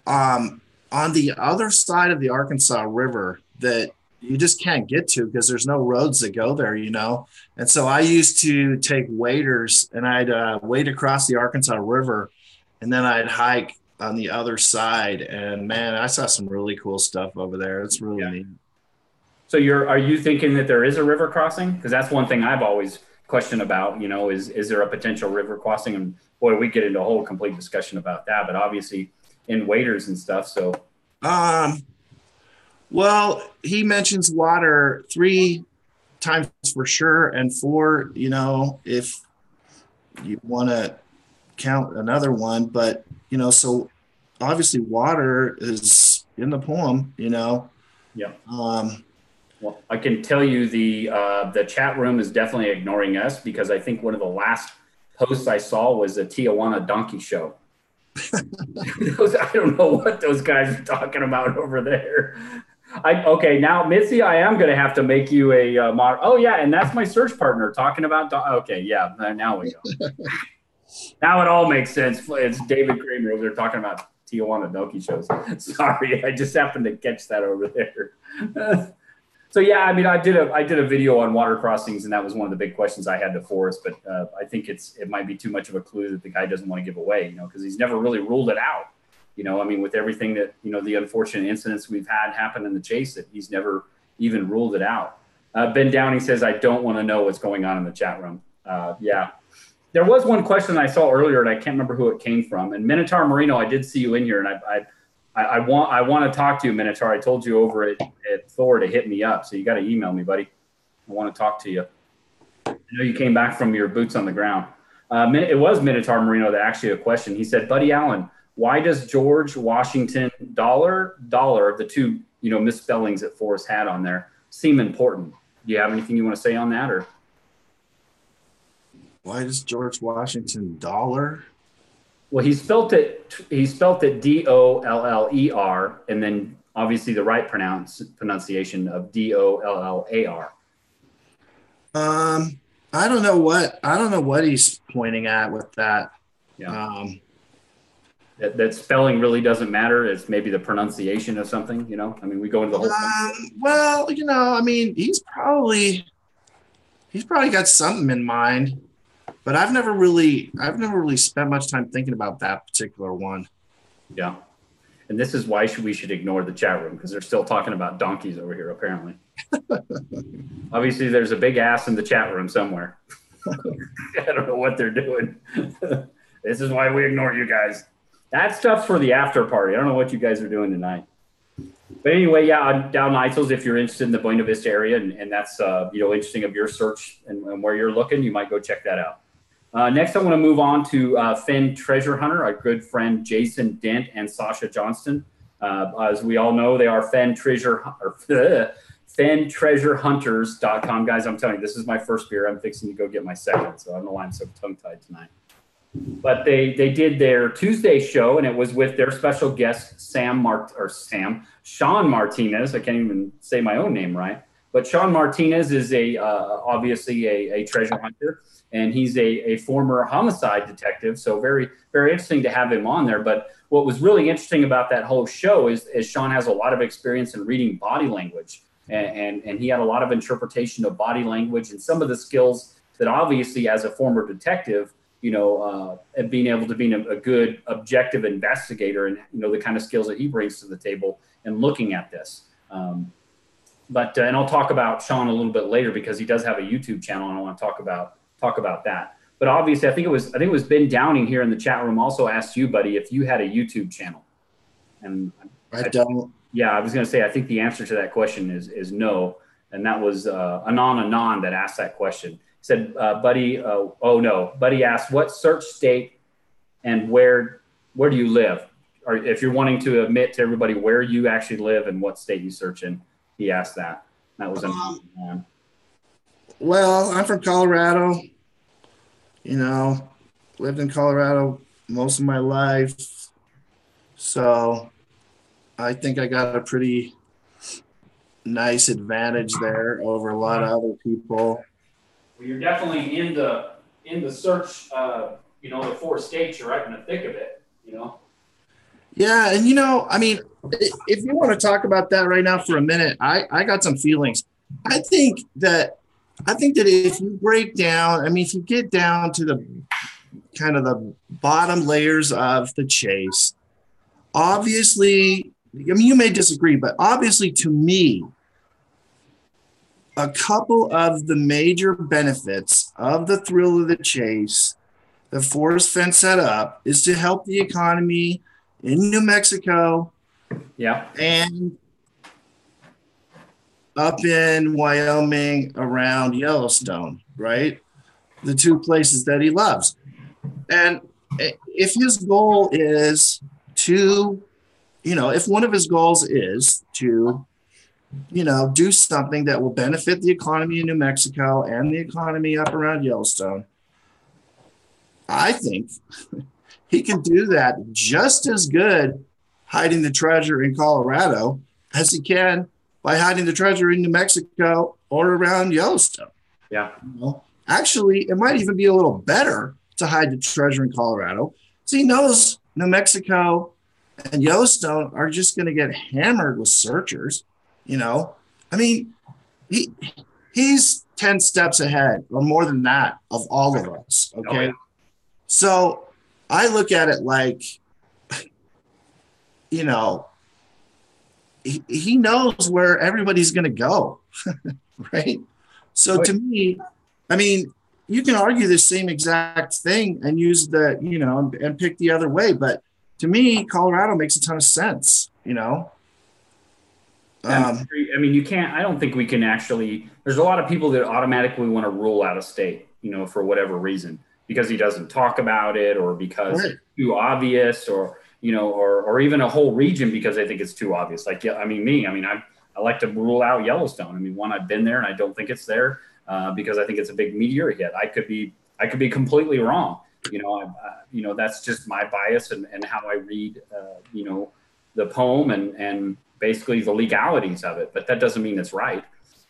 um, on the other side of the Arkansas River that you just can't get to because there's no roads that go there. And so I used to take waders and I'd wade across the Arkansas River, and then I'd hike on the other side. And man, I saw some really cool stuff over there. It's really Yeah. neat. So are you thinking that there is a river crossing? Because that's one thing I've always questioned about, is there a potential river crossing? And boy, we get into a whole complete discussion about that, but obviously in waders and stuff. So Um, well, he mentions water three times for sure, and four, if you want to count another one, but so obviously water is in the poem. yeah. Um, Well, I can tell you the chat room is definitely ignoring us because I think one of the last posts I saw was a Tijuana donkey show. I don't know what those guys are talking about over there. Okay, now Mitzi, I am going to have to make you a mod. Oh yeah, and that's my search partner talking about. Okay, yeah, now we go. Now it all makes sense. It's David Kramer over there talking about Tijuana donkey shows. Sorry, I just happened to catch that over there. So yeah, I mean, I did a video on water crossings, and that was one of the big questions I had to Forrest. But I think it might be too much of a clue that the guy doesn't want to give away, because he's never really ruled it out. I mean, with everything that the unfortunate incidents we've had happen in the chase, that he's never even ruled it out. Ben Downey says, "I don't want to know what's going on in the chat room." Yeah, there was one question I saw earlier, and I can't remember who it came from. And Minotaur Marino, I did see you in here, and I want to talk to you, Minotaur. I told you over at Thor to hit me up, so you got to email me, buddy. I want to talk to you. I know you came back from your boots on the ground. It was Minotaur Marino that actually a question. He said, "Buddy Allen, why does George Washington dollar the two misspellings that Forrest had on there seem important?" Do you have anything you want to say on that, or? why does George Washington dollar? Well, he spelt it Doller, and then obviously the right pronunciation of Dollar. I don't know what he's pointing at with that. Yeah. Um, That spelling really doesn't matter. It's maybe the pronunciation of something. I mean, we go into the whole thing. well, I mean, he's probably got something in mind, but I've never really spent much time thinking about that particular one. Yeah. And this is why we should ignore the chat room, because they're still talking about donkeys over here, apparently. Obviously, there's a big ass in the chat room somewhere. I don't know what they're doing. This is why we ignore you guys. That stuff's for the after party. I don't know what you guys are doing tonight. But anyway, yeah, I'm down Itzels if you're interested in the Buena Vista area, and that's interesting of your search and where you're looking, you might go check that out. Next, I want to move on to Fenn Treasure Hunter, our good friend Jason Dent and Sasha Johnston. As we all know, they are FennTreasureHunters.com. Guys, I'm telling you, this is my first beer. I'm fixing to go get my second, so I don't know why I'm so tongue-tied tonight. But they did their Tuesday show, and it was with their special guest, Sean Martinez. I can't even say my own name right. But Sean Martinez is obviously a treasure hunter, and he's a former homicide detective. So very, very interesting to have him on there. But what was really interesting about that whole show is Sean has a lot of experience in reading body language, and he had a lot of interpretation of body language and some of the skills that obviously as a former detective, and being able to be a good objective investigator, and the kind of skills that he brings to the table and looking at this. And I'll talk about Sean a little bit later because he does have a YouTube channel, and I want to talk about that. But obviously, I think it was Ben Downing here in the chat room also asked you, buddy, if you had a YouTube channel. And I don't. Yeah, I was going to say I think the answer to that question is no, and that was Anon that asked that question. He said, Buddy asked, what search state and where do you live? Or if you're wanting to admit to everybody where you actually live and what state you search in, he asked that. That was Anon. Well, I'm from Colorado. Lived in Colorado most of my life. So I think I got a pretty nice advantage there over a lot of other people. Well, you're definitely in the search. The 4 states. You're right in the thick of it. Yeah, and I mean, if you want to talk about that right now for a minute, I got some feelings. I think that if you break down, I mean, if you get down to the kind of the bottom layers of the chase, obviously, I mean, you may disagree, but obviously to me, a couple of the major benefits of the thrill of the chase that Forrest Fenn set up is to help the economy in New Mexico, Yeah. and up in Wyoming around Yellowstone, right? The two places that he loves. And if his goal is to, if one of his goals is to, do something that will benefit the economy in New Mexico and the economy up around Yellowstone, I think he can do that just as good hiding the treasure in Colorado as he can by hiding the treasure in New Mexico or around Yellowstone. Yeah. Actually, it might even be a little better to hide the treasure in Colorado. So he knows New Mexico and Yellowstone are just going to get hammered with searchers. I mean, he's 10 steps ahead or more than that of all of us. Okay. Oh, yeah. So I look at it like, he knows where everybody's going to go. Right. So to me, I mean, you can argue the same exact thing and use and pick the other way. But to me, Colorado makes a ton of sense, I mean, you can't, I don't think we can actually, there's a lot of people that automatically want to rule out of state, for whatever reason, because he doesn't talk about it or because it's too obvious or even a whole region because I think it's too obvious. Like, yeah, I mean, I like to rule out Yellowstone. I mean, one, I've been there and I don't think it's there because I think it's a big meteor hit. I could be completely wrong. That's just my bias and how I read, the poem and basically the legalities of it. But that doesn't mean it's right,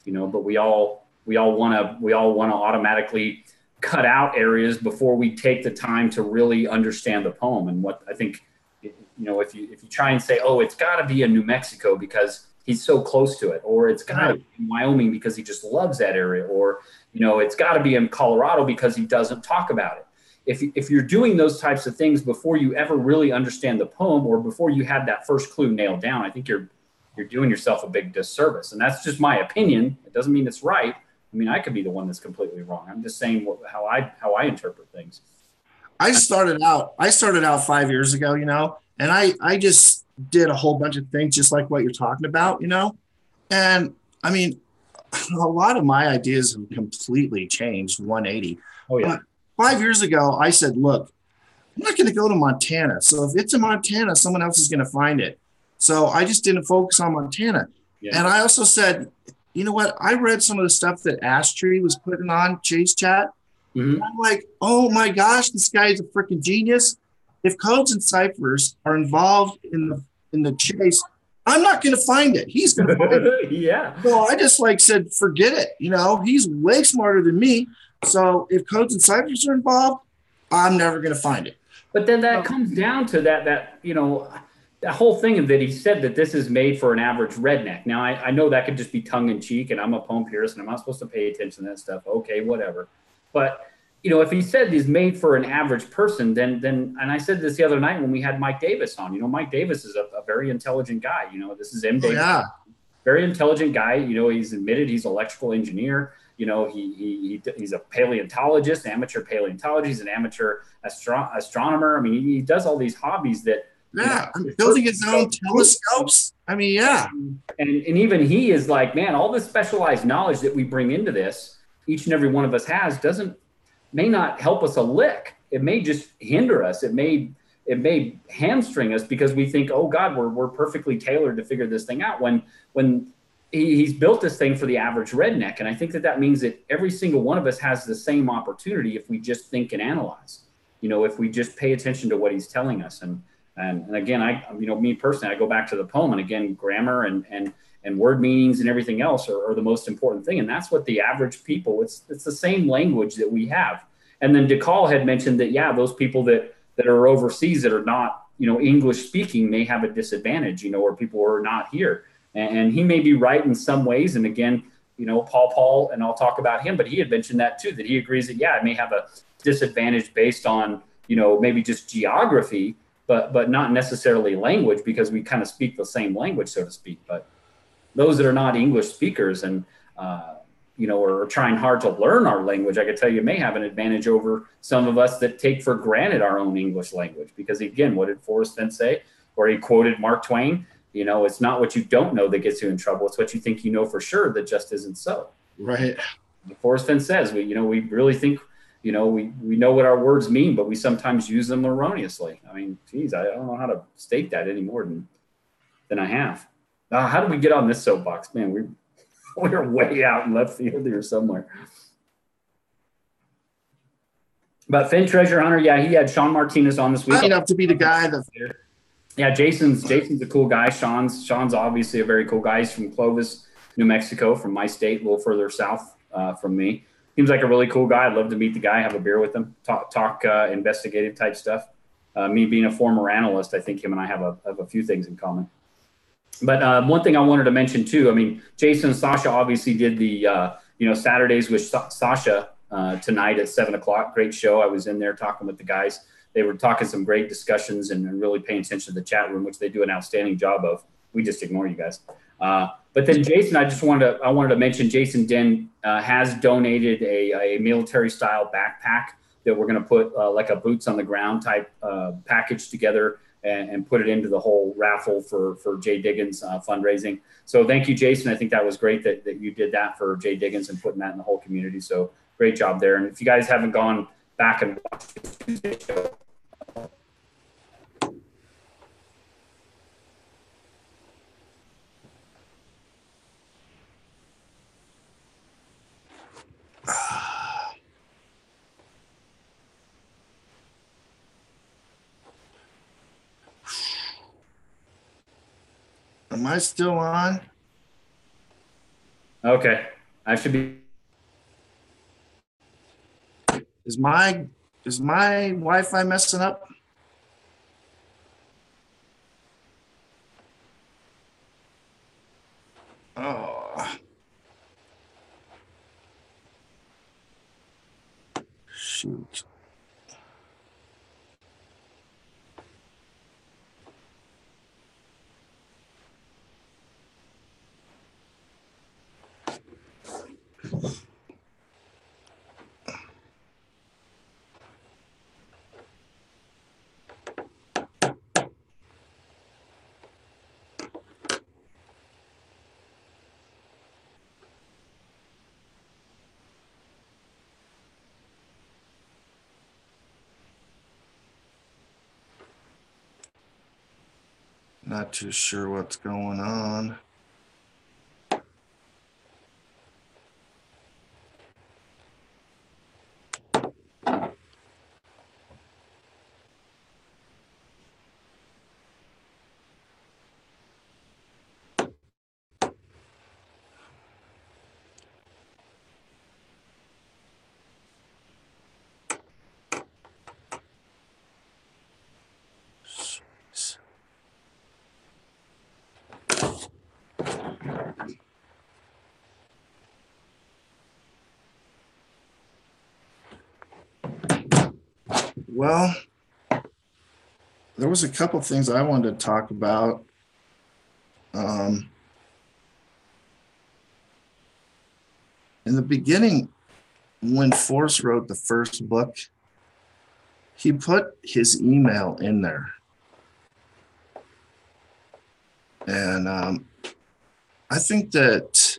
but we all want to automatically cut out areas before we take the time to really understand the poem. And what I think, if you try and say, oh, it's got to be in New Mexico because he's so close to it, or it's got to be in Wyoming because he just loves that area, or it's got to be in Colorado because he doesn't talk about it. If you're doing those types of things before you ever really understand the poem or before you have that first clue nailed down, I think you're doing yourself a big disservice. And that's just my opinion. It doesn't mean it's right. I mean, I could be the one that's completely wrong. I'm just saying how I interpret things. I started out 5 years ago, and I just did a whole bunch of things just like what you're talking about, and I mean, a lot of my ideas have completely changed 180. Oh yeah. But 5 years ago, I said, look, I'm not going to go to Montana. So if it's in Montana, someone else is going to find it. So I just didn't focus on Montana. Yeah. And I also said, you know what? I read some of the stuff that Ash Tree was putting on Chase Chat. Mm-hmm. I'm like, oh my gosh, this guy is a freaking genius. If codes and ciphers are involved in the chase, I'm not going to find it. He's going to find it. Yeah. So I just said, forget it. He's way smarter than me. So if codes and ciphers are involved, I'm never going to find it. But then that comes down to that whole thing that he said that this is made for an average redneck. Now, I know that could just be tongue in cheek, and I'm a poem purist, and I'm not supposed to pay attention to that stuff. Okay, whatever. But, if he said he's made for an average person, then, and I said this the other night when we had Mike Davis on, Mike Davis is a very intelligent guy. This is M. Davis. Yeah. Very intelligent guy. He's admitted he's an electrical engineer. He's a paleontologist, amateur paleontologist. He's an amateur astronomer. I mean, he does all these hobbies that, building his own telescopes. I mean, yeah. And even he is like, man, all this specialized knowledge that we bring into this, each and every one of us may not help us a lick. It may just hinder us. It may hamstring us because we think, oh God, we're perfectly tailored to figure this thing out when he's built this thing for the average redneck. And I think that means that every single one of us has the same opportunity if we just think and analyze, if we just pay attention to what he's telling us. And again, me personally, I go back to the poem, and again, grammar and and word meanings and everything else are the most important thing. And that's what the average people, it's the same language that we have. And then DeCall had mentioned that, yeah, those people that are overseas that are not, English speaking may have a disadvantage, or people who are not here. And he may be right in some ways. And again, Paul, and I'll talk about him, but he had mentioned that too, that he agrees that, yeah, it may have a disadvantage based on, maybe just geography, but not necessarily language, because we kind of speak the same language, so to speak. But those that are not English speakers and, are trying hard to learn our language, I could tell you may have an advantage over some of us that take for granted our own English language. Because again, what did Forrest Fenn say? Or he quoted Mark Twain, it's not what you don't know that gets you in trouble. It's what you think you know for sure that just isn't so. Right. Forrest Fenn says, we really think, we know what our words mean, but we sometimes use them erroneously. I mean, geez, I don't know how to state that any more than I have. How did we get on this soapbox? Man, we're way out in left field here somewhere. But Fenn Treasure Hunter, yeah, he had Sean Martinez on this week. Enough to be the guy that. Yeah, Jason's a cool guy. Sean's obviously a very cool guy. He's from Clovis, New Mexico, from my state, a little further south from me. Seems like a really cool guy. I'd love to meet the guy, have a beer with him, talk investigative type stuff. Me being a former analyst, I think him and I have a few things in common. But one thing I wanted to mention too, I mean, Jason and Sasha obviously did the Saturdays with Sasha tonight at 7:00. Great show. I was in there talking with the guys. They were talking some great discussions and really paying attention to the chat room, which they do an outstanding job of. We just ignore you guys. But then Jason, I wanted to mention Jason Den has donated a military style backpack that we're going to put like a boots on the ground type package together and put it into the whole raffle for Jay Diggins fundraising. So thank you, Jason. I think that was great that you did that for Jay Diggins and putting that in the whole community. So great job there. And if you guys haven't gone back and watched the Tuesday show, Am I still on? Okay, I should be. Is my Wi-Fi messing up? Oh, shoot. Not too sure what's going on. Well, there was a couple things I wanted to talk about. In the beginning, when Forrest wrote the first book, he put his email in there. And I think that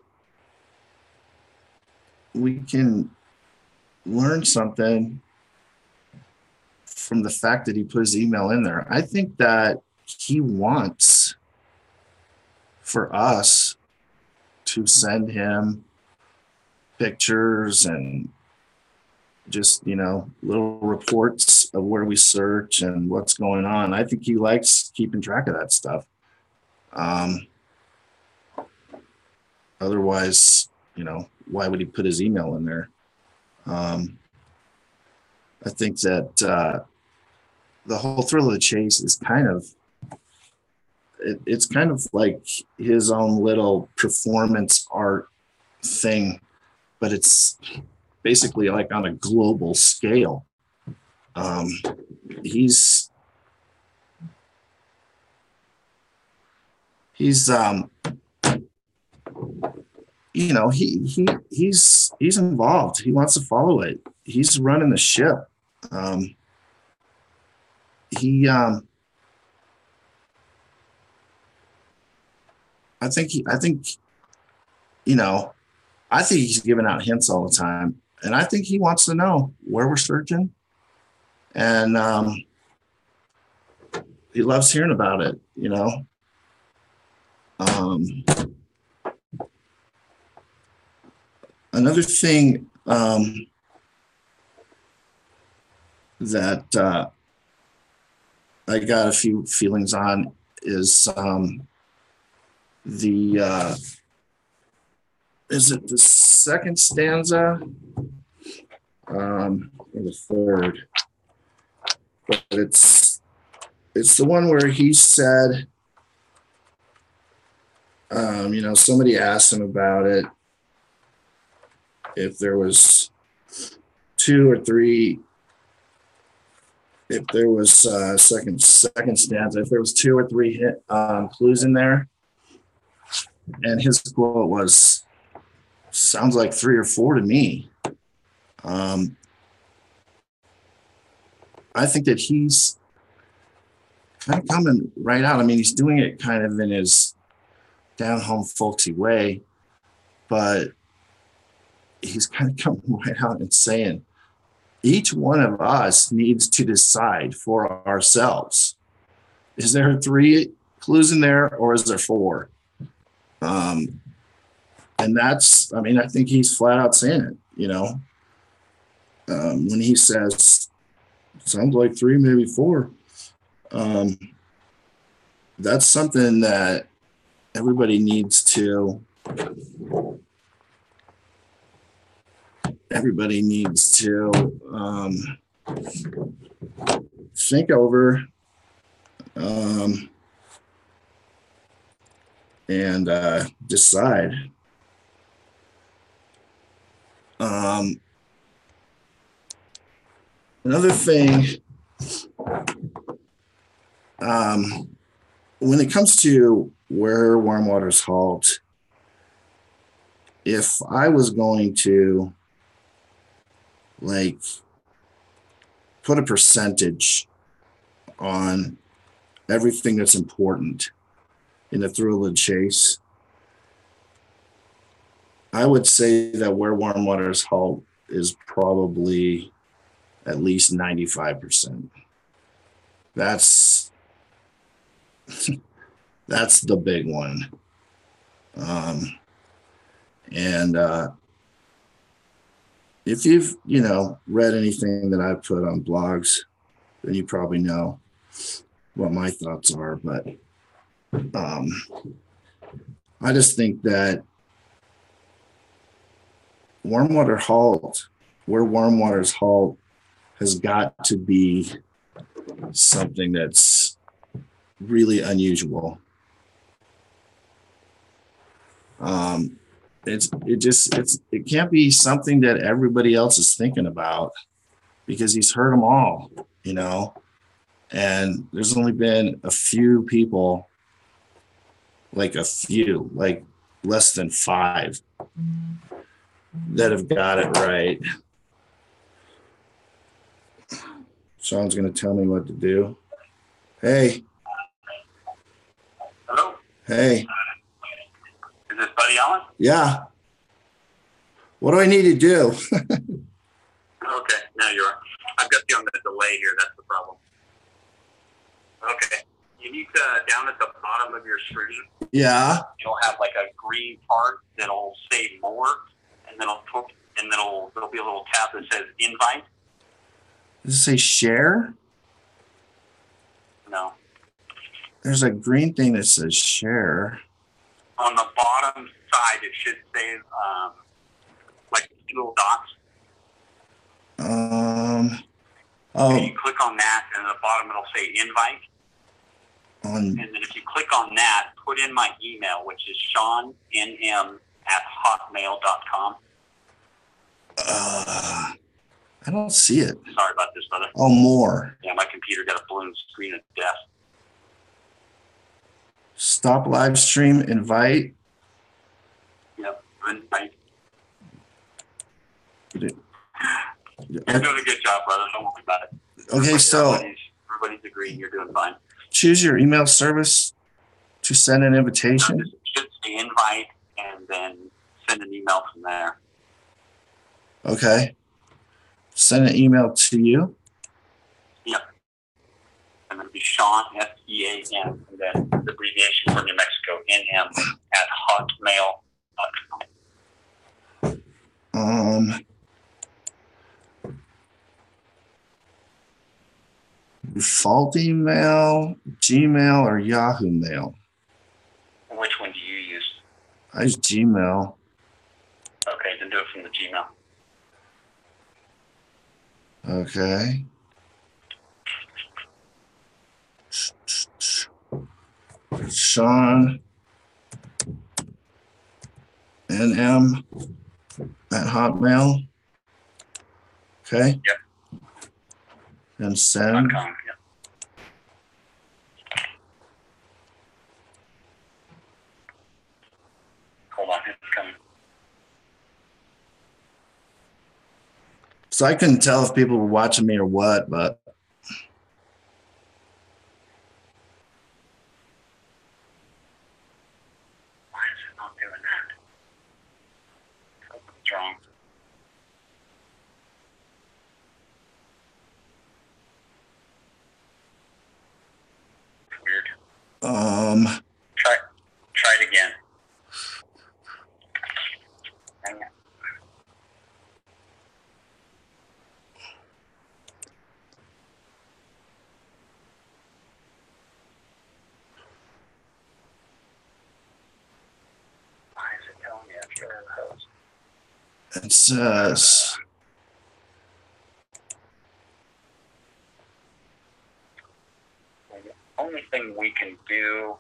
we can learn something from the fact that he put his email in there. I think that he wants for us to send him pictures and just, little reports of where we search and what's going on. I think he likes keeping track of that stuff. Otherwise, why would he put his email in there? I think that the whole thrill of the chase is it's kind of like his own little performance art thing, but it's basically like on a global scale. He's he's he's involved. He wants to follow it. He's running the ship. He I think he's giving out hints all the time, and I think he wants to know where we're searching, and he loves hearing about it. Another thing that I got a few feelings on is is it the second stanza or the third? But it's the one where he said, somebody asked him about it, if there was two or three, if there was second stanza, if there was two or three clues in there, and his quote was, "Sounds like 3 or 4 to me." I think that he's kind of coming right out. I mean, he's doing it kind of in his down-home folksy way, but he's kind of coming right out and saying, each one of us needs to decide for ourselves. Is there 3 clues in there, or is there 4? And that's, I think he's flat out saying it, when he says, sounds like 3, maybe 4. That's something that everybody needs to think over and decide. Another thing, when it comes to where warm waters halt, if I was going to put a percentage on everything that's important in the thrill of the chase, I would say that where warm waters halt is probably at least 95%. That's the big one. And if you've, read anything that I've put on blogs, then you probably know what my thoughts are. But I just think that where warm waters halt has got to be something that's really unusual. It can't be something that everybody else is thinking about, because he's heard them all, and there's only been a few people, like less than 5, that have got it right. Sean's going to tell me what to do. Hey. Hello? Hey. Is this Buddy Allen? Yeah. What do I need to do? Okay, now you are. I've got you on the delay here. That's the problem. Okay. You need to, down at the bottom of your screen, Yeah. you'll have like a green part that'll say more, and then there'll be a little tab that says invite. Does it say share? No. There's a green thing that says share. On the bottom side, it should say like little dots. Oh, And you click on that, and at the bottom it'll say invite. And then if you click on that, put in my email, which is SeanNM@hotmail.com. I don't see it. Sorry about this, brother. Oh, more. Yeah, my computer got a balloon screen at the desk. Stop live stream, invite. Yep, invite. Okay, You're doing a good job, brother. Don't worry about it. so Everybody's agreeing you're doing fine. choose your email service to send an invitation. Just should say invite and then send an email from there. Okay. Send an email to you. Yep. And then it'll be Sean, S-E-A-N, and then the abbreviation for New Mexico, NM@hotmail.com. Default email, Gmail, or Yahoo Mail? Which one do you use? I use Gmail. Okay, then do it from the Gmail. Okay. Sean NM@hotmail. Okay. Yep. And send. .com, yep. Hold on, it's coming. So I couldn't tell if people were watching me or what, but Why is it not doing that? Something's wrong. It's weird. Try it again. Hang on. Why is it telling me I'm showing the host? it says The only thing we can do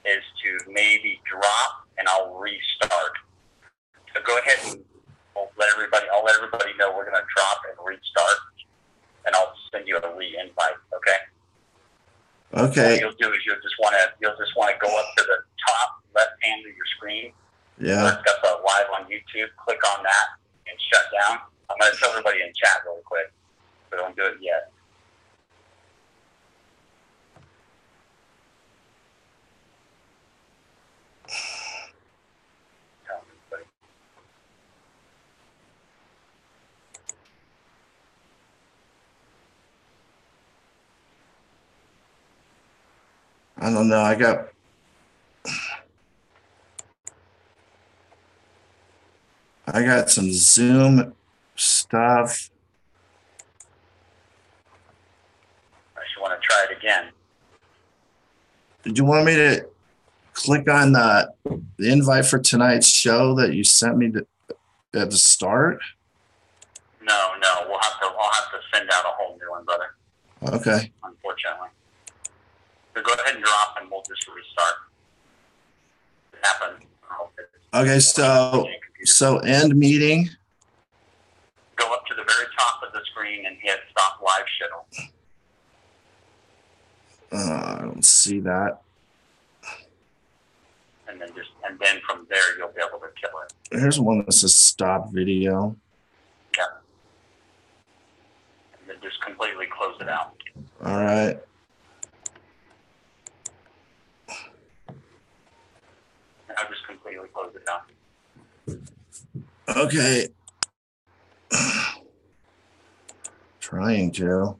is to maybe drop and I'll restart. So go ahead and I'll let everybody know we're gonna drop and restart, and I'll send you a re-invite, okay? okay. What you'll do is you'll just wanna go up to the top left hand of your screen. Yeah. It's got the live on YouTube. Click on that and shut down. I'm gonna tell everybody in chat really quick, but don't do it yet. Tell everybody. I don't know. I got some Zoom stuff. Unless you want to try it again. Did you want me to click on the invite for tonight's show that you sent me at the start? No, I'll have to send out a whole new one, brother. Okay. Unfortunately. So go ahead and drop and we'll just restart. It happened. Okay, so end meeting. Go up to the very top of the screen and hit stop live show. I don't see that. And then from there you'll be able to kill it. Here's one that says stop video. Yeah. And then just completely close it out. All right. Now just completely close it out. Okay. Trying to.